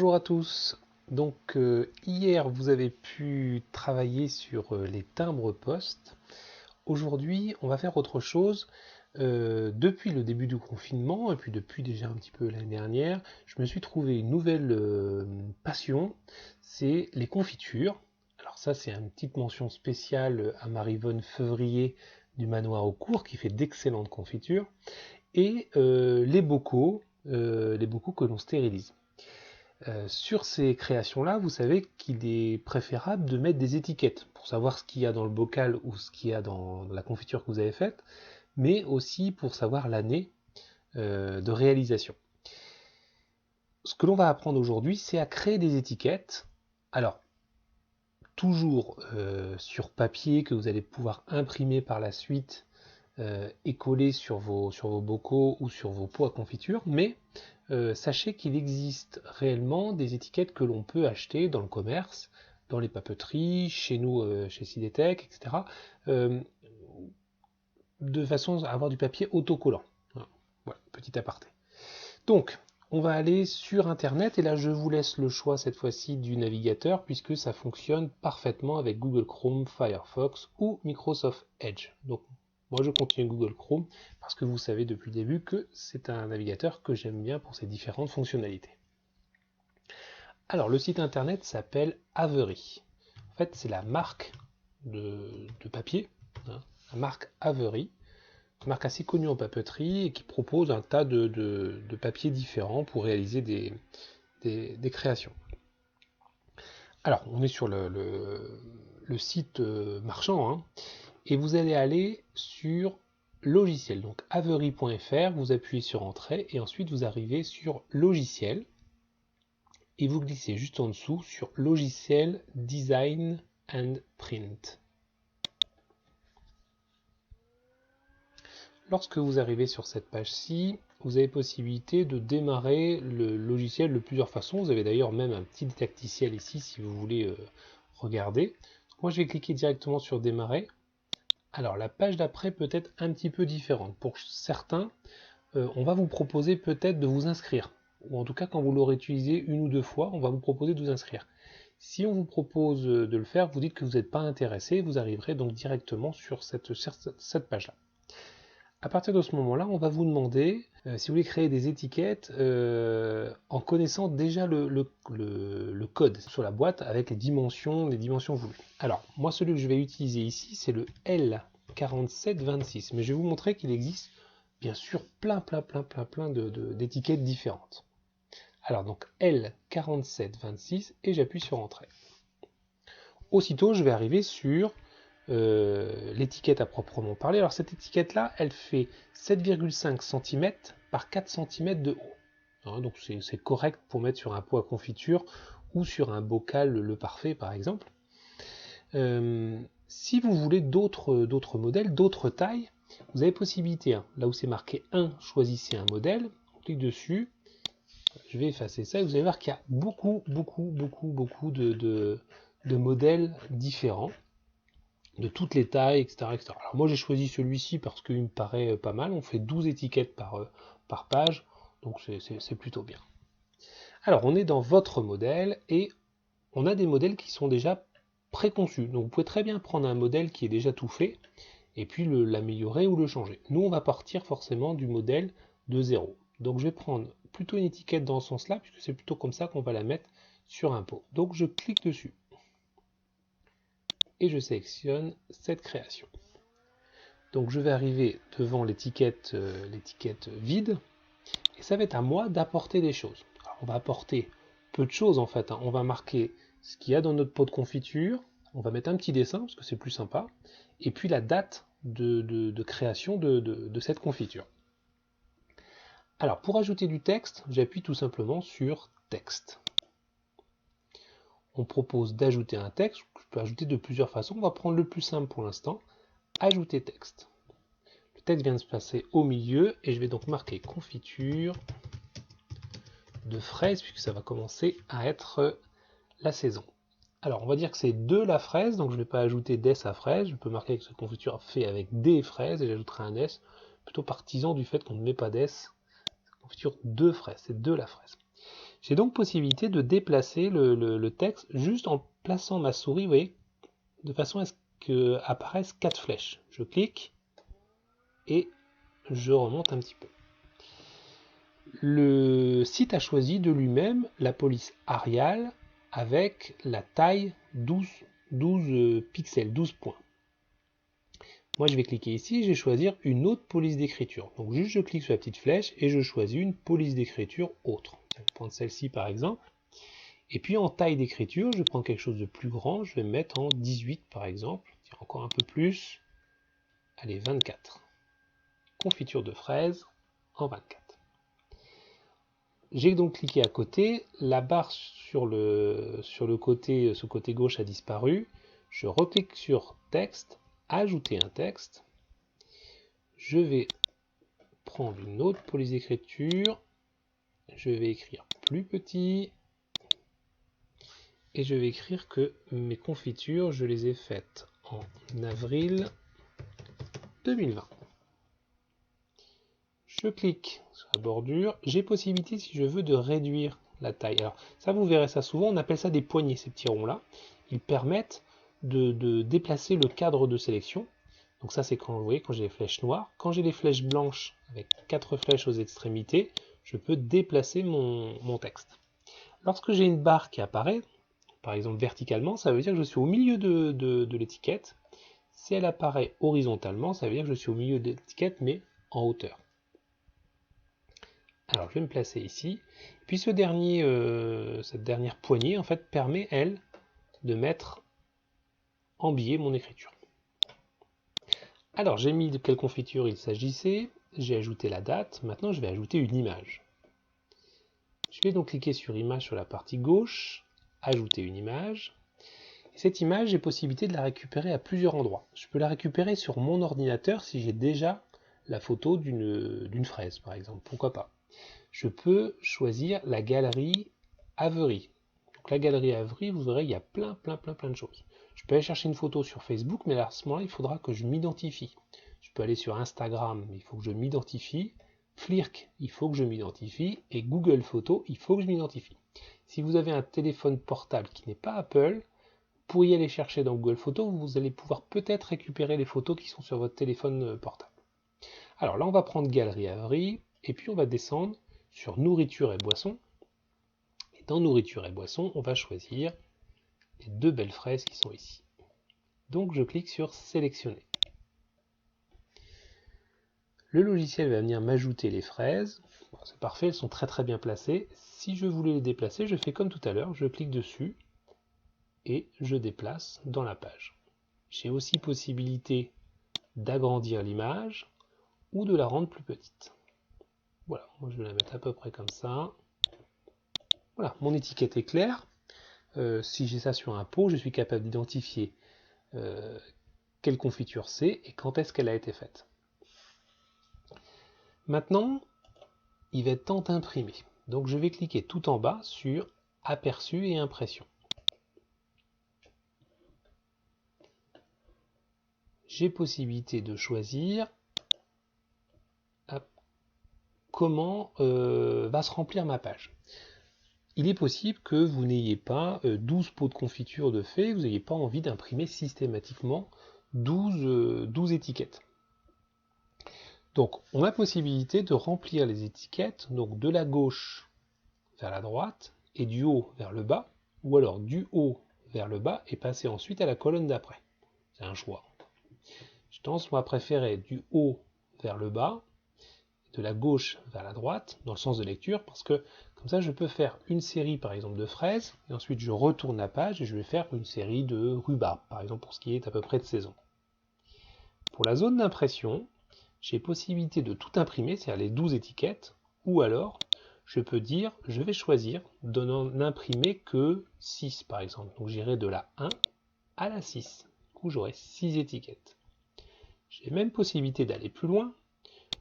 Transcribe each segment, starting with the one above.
Bonjour à tous. Donc hier vous avez pu travailler sur les timbres poste. Aujourd'hui on va faire autre chose. Depuis le début du confinement et puis depuis déjà un petit peu l'année dernière, je me suis trouvé une nouvelle passion, c'est les confitures. Alors ça c'est une petite mention spéciale à Marie-Vonne Février du Manoir au Cours qui fait d'excellentes confitures et les bocaux que l'on stérilise. Sur ces créations-là, vous savez qu'il est préférable de mettre des étiquettes pour savoir ce qu'il y a dans le bocal ou ce qu'il y a dans la confiture que vous avez faite, mais aussi pour savoir l'année de réalisation. Ce que l'on va apprendre aujourd'hui, c'est à créer des étiquettes. Alors, toujours sur papier que vous allez pouvoir imprimer par la suite et coller sur vos bocaux ou sur vos pots à confiture, mais sachez qu'il existe réellement des étiquettes que l'on peut acheter dans le commerce, dans les papeteries, chez nous, chez Cidetech, etc., de façon à avoir du papier autocollant. Voilà, petit aparté. Donc, on va aller sur Internet, et là je vous laisse le choix cette fois-ci du navigateur, puisque ça fonctionne parfaitement avec Google Chrome, Firefox ou Microsoft Edge. Donc, moi je continue Google Chrome, parce que vous savez depuis le début que c'est un navigateur que j'aime bien pour ses différentes fonctionnalités. Alors, le site internet s'appelle Avery. En fait, c'est la marque de papier, hein, la marque Avery, une marque assez connue en papeterie et qui propose un tas de papiers différents pour réaliser des créations. Alors, on est sur le site marchand, hein, et vous allez aller sur logiciel, donc avery.fr, vous appuyez sur entrée et ensuite vous arrivez sur logiciel et vous glissez juste en dessous sur logiciel design and print. Lorsque vous arrivez sur cette page-ci, vous avez possibilité de démarrer le logiciel de plusieurs façons. Vous avez d'ailleurs même un petit didacticiel ici si vous voulez regarder. Donc moi je vais cliquer directement sur démarrer. Alors la page d'après peut être un petit peu différente. Pour certains, on va vous proposer peut-être de vous inscrire. Ou en tout cas quand vous l'aurez utilisé une ou deux fois, on va vous proposer de vous inscrire. Si on vous propose de le faire, vous dites que vous n'êtes pas intéressé, vous arriverez donc directement sur cette page-là. À partir de ce moment-là, on va vous demander si vous voulez créer des étiquettes en connaissant déjà le code sur la boîte avec les dimensions voulues. Alors, moi, celui que je vais utiliser ici, c'est le L4726, mais je vais vous montrer qu'il existe bien sûr plein d'étiquettes différentes. Alors, donc L4726 et j'appuie sur Entrée. Aussitôt, je vais arriver sur l'étiquette à proprement parler. Alors cette étiquette là elle fait 7,5 cm par 4 cm de haut, hein, donc c'est correct pour mettre sur un pot à confiture ou sur un bocal le parfait par exemple. Si vous voulez d'autres modèles, d'autres tailles, vous avez possibilité, hein, là où c'est marqué 1, choisissez un modèle, on clique dessus, je vais effacer ça et vous allez voir qu'il y a beaucoup de modèles différents de toutes les tailles, etc. Alors moi j'ai choisi celui-ci parce qu'il me paraît pas mal, on fait 12 étiquettes par page, donc c'est plutôt bien. Alors on est dans votre modèle et on a des modèles qui sont déjà préconçus, donc vous pouvez très bien prendre un modèle qui est déjà tout fait et puis l'améliorer ou le changer. Nous on va partir forcément du modèle de 0, donc je vais prendre plutôt une étiquette dans ce sens-là, puisque c'est plutôt comme ça qu'on va la mettre sur un pot. Donc je clique dessus et je sélectionne cette création. Donc je vais arriver devant l'étiquette vide, et ça va être à moi d'apporter des choses. Alors, on va apporter peu de choses en fait, hein. On va marquer ce qu'il y a dans notre pot de confiture, on va mettre un petit dessin parce que c'est plus sympa, et puis la date de création de cette confiture. Alors pour ajouter du texte, j'appuie tout simplement sur texte. On propose d'ajouter un texte, je peux ajouter de plusieurs façons, on va prendre le plus simple pour l'instant, ajouter texte. Le texte vient de se passer au milieu et je vais donc marquer confiture de fraises puisque ça va commencer à être la saison. Alors on va dire que c'est de la fraise, donc je ne vais pas ajouter des à fraise, je peux marquer que cette confiture fait avec des fraises et j'ajouterai un s, plutôt partisan du fait qu'on ne met pas des, confiture de fraises, c'est de la fraise. J'ai donc possibilité de déplacer le texte juste en plaçant ma souris, vous voyez, de façon à ce qu'apparaissent 4 flèches. Je clique et je remonte un petit peu. Le site a choisi de lui-même la police Arial avec la taille 12 pixels, 12 points. Moi je vais cliquer ici, je vais choisir une autre police d'écriture. Donc juste je clique sur la petite flèche et je choisis une police d'écriture autre. Je vais prendre celle-ci par exemple. Et puis en taille d'écriture, je prends quelque chose de plus grand, je vais me mettre en 18 par exemple, encore un peu plus, allez 24. Confiture de fraises en 24. J'ai donc cliqué à côté, la barre sur le côté, ce côté gauche a disparu, je reclique sur texte, ajouter un texte, je vais prendre une autre police d'écriture, je vais écrire plus petit, et je vais écrire que mes confitures, je les ai faites en avril 2020. Je clique sur la bordure, j'ai possibilité si je veux de réduire la taille. Alors ça vous verrez ça souvent, on appelle ça des poignées ces petits ronds là. Ils permettent de déplacer le cadre de sélection. Donc ça c'est quand vous voyez quand j'ai les flèches noires. Quand j'ai les flèches blanches avec 4 flèches aux extrémités, je peux déplacer mon texte. Lorsque j'ai une barre qui apparaît, par exemple verticalement, ça veut dire que je suis au milieu de l'étiquette. Si elle apparaît horizontalement, ça veut dire que je suis au milieu de l'étiquette mais en hauteur. Alors je vais me placer ici. Puis cette dernière poignée en fait permet elle de mettre en biais mon écriture. Alors j'ai mis de quelle confiture il s'agissait, j'ai ajouté la date, maintenant je vais ajouter une image. Je vais donc cliquer sur image sur la partie gauche, ajouter une image. Et cette image, j'ai possibilité de la récupérer à plusieurs endroits. Je peux la récupérer sur mon ordinateur si j'ai déjà la photo d'une fraise par exemple, pourquoi pas. Je peux choisir la galerie Avery. Donc la galerie Avery, vous verrez, il y a plein de choses. Je peux aller chercher une photo sur Facebook, mais à ce moment-là, il faudra que je m'identifie. Je peux aller sur Instagram, mais il faut que je m'identifie. Flirk, il faut que je m'identifie. Et Google Photos, il faut que je m'identifie. Si vous avez un téléphone portable qui n'est pas Apple, vous pourriez aller chercher dans Google Photos, vous allez pouvoir peut-être récupérer les photos qui sont sur votre téléphone portable. Alors là, on va prendre Galerie Avery, et puis on va descendre sur nourriture et boissons. Et dans nourriture et boissons, on va choisir les 2 belles fraises qui sont ici. Donc je clique sur sélectionner. Le logiciel va venir m'ajouter les fraises. Bon, c'est parfait, elles sont très bien placées. Si je voulais les déplacer, je fais comme tout à l'heure, je clique dessus et je déplace dans la page. J'ai aussi possibilité d'agrandir l'image ou de la rendre plus petite. Voilà, moi je vais la mettre à peu près comme ça. Voilà, mon étiquette est claire. Si j'ai ça sur un pot, je suis capable d'identifier quelle confiture c'est et quand est-ce qu'elle a été faite. Maintenant, il va être temps d'imprimer. Donc je vais cliquer tout en bas sur Aperçu et Impression. J'ai possibilité de choisir comment va se remplir ma page. Il est possible que vous n'ayez pas 12 pots de confiture de fait, vous n'ayez pas envie d'imprimer systématiquement 12 étiquettes. Donc on a possibilité de remplir les étiquettes donc de la gauche vers la droite et du haut vers le bas, ou alors du haut vers le bas et passer ensuite à la colonne d'après. C'est un choix. J'ai tendance moi à préférer du haut vers le bas, de la gauche vers la droite, dans le sens de lecture, parce que comme ça je peux faire une série par exemple de fraises, et ensuite je retourne la page et je vais faire une série de rhubarbe, par exemple pour ce qui est à peu près de saison. Pour la zone d'impression, j'ai possibilité de tout imprimer, c'est-à-dire les 12 étiquettes, ou alors je peux dire, je vais choisir de n'en imprimer que 6 par exemple. Donc j'irai de la 1 à la 6. Du coup j'aurai 6 étiquettes. J'ai même possibilité d'aller plus loin,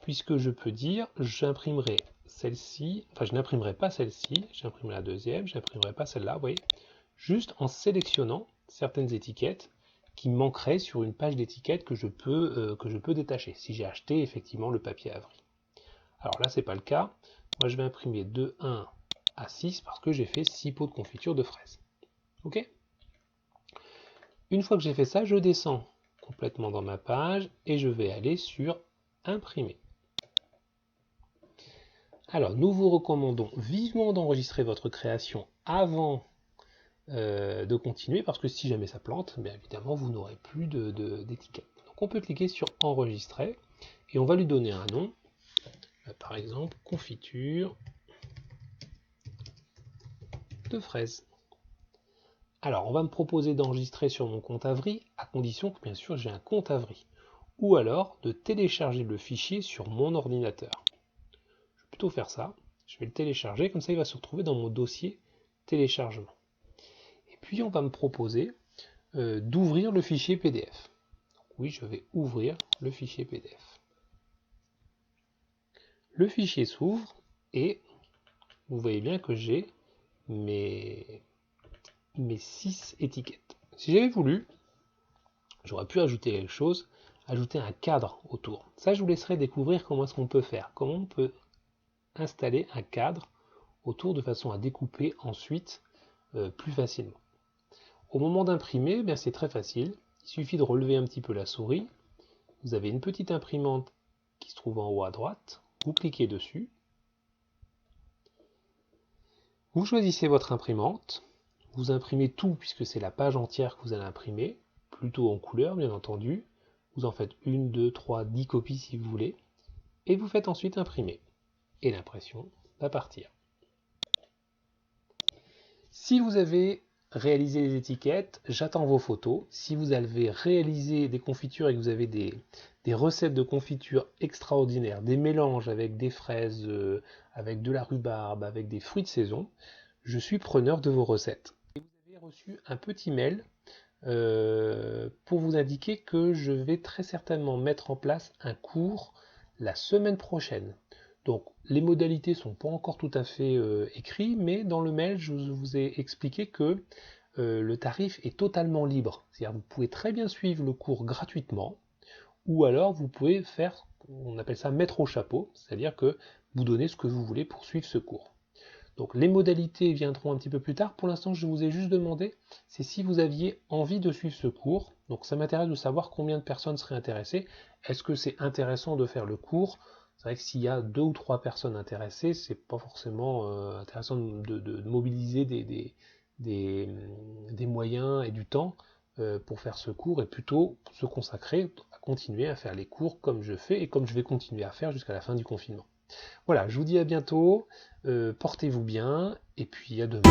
puisque je peux dire, j'imprimerai celle-ci, enfin je n'imprimerai pas celle-ci, j'imprimerai la deuxième, je n'imprimerai pas celle-là, vous voyez, juste en sélectionnant certaines étiquettes qui manqueraient sur une page d'étiquettes que je peux détacher, si j'ai acheté effectivement le papier Avery. Alors là, c'est pas le cas. Moi, je vais imprimer de 1 à 6 parce que j'ai fait 6 pots de confiture de fraises. Ok? Une fois que j'ai fait ça, je descends complètement dans ma page et je vais aller sur imprimer. Alors, nous vous recommandons vivement d'enregistrer votre création avant de continuer, parce que si jamais ça plante, bien évidemment, vous n'aurez plus d'étiquette. Donc, on peut cliquer sur enregistrer et on va lui donner un nom. Par exemple, confiture de fraises. Alors, on va me proposer d'enregistrer sur mon compte Avry, à condition que, bien sûr, j'ai un compte Avry. Ou alors, de télécharger le fichier sur mon ordinateur. Je vais plutôt faire ça. Je vais le télécharger, comme ça, il va se retrouver dans mon dossier téléchargement. Et puis, on va me proposer d'ouvrir le fichier PDF. Donc, oui, je vais ouvrir le fichier PDF. Le fichier s'ouvre et vous voyez bien que j'ai mes 6 étiquettes. Si j'avais voulu, j'aurais pu ajouter quelque chose, ajouter un cadre autour. Ça, je vous laisserai découvrir comment est-ce qu'on peut faire, comment on peut installer un cadre autour de façon à découper ensuite plus facilement. Au moment d'imprimer, c'est très facile. Il suffit de relever un petit peu la souris. Vous avez une petite imprimante qui se trouve en haut à droite. Vous cliquez dessus. Vous choisissez votre imprimante. Vous imprimez tout puisque c'est la page entière que vous allez imprimer, plutôt en couleur bien entendu. Vous en faites 1, 2, 3, 10 copies si vous voulez. Et vous faites ensuite imprimer. Et l'impression va partir. Si vous avez réalisé les étiquettes, j'attends vos photos. Si vous avez réalisé des confitures et que vous avez des recettes de confitures extraordinaires, des mélanges avec des fraises, avec de la rhubarbe, avec des fruits de saison, je suis preneur de vos recettes. Et vous avez reçu un petit mail pour vous indiquer que je vais très certainement mettre en place un cours la semaine prochaine. Donc les modalités ne sont pas encore tout à fait écrites, mais dans le mail, je vous ai expliqué que le tarif est totalement libre. C'est-à-dire que vous pouvez très bien suivre le cours gratuitement, ou alors vous pouvez faire, on appelle ça mettre au chapeau, c'est-à-dire que vous donnez ce que vous voulez pour suivre ce cours. Donc les modalités viendront un petit peu plus tard. Pour l'instant, je vous ai juste demandé, c'est si vous aviez envie de suivre ce cours. Donc ça m'intéresse de savoir combien de personnes seraient intéressées. Est-ce que c'est intéressant de faire le cours? C'est vrai que s'il y a 2 ou 3 personnes intéressées, c'est pas forcément intéressant de mobiliser des moyens et du temps pour faire ce cours, et plutôt se consacrer à continuer à faire les cours comme je fais et comme je vais continuer à faire jusqu'à la fin du confinement. Voilà, je vous dis à bientôt, portez-vous bien, et puis à demain.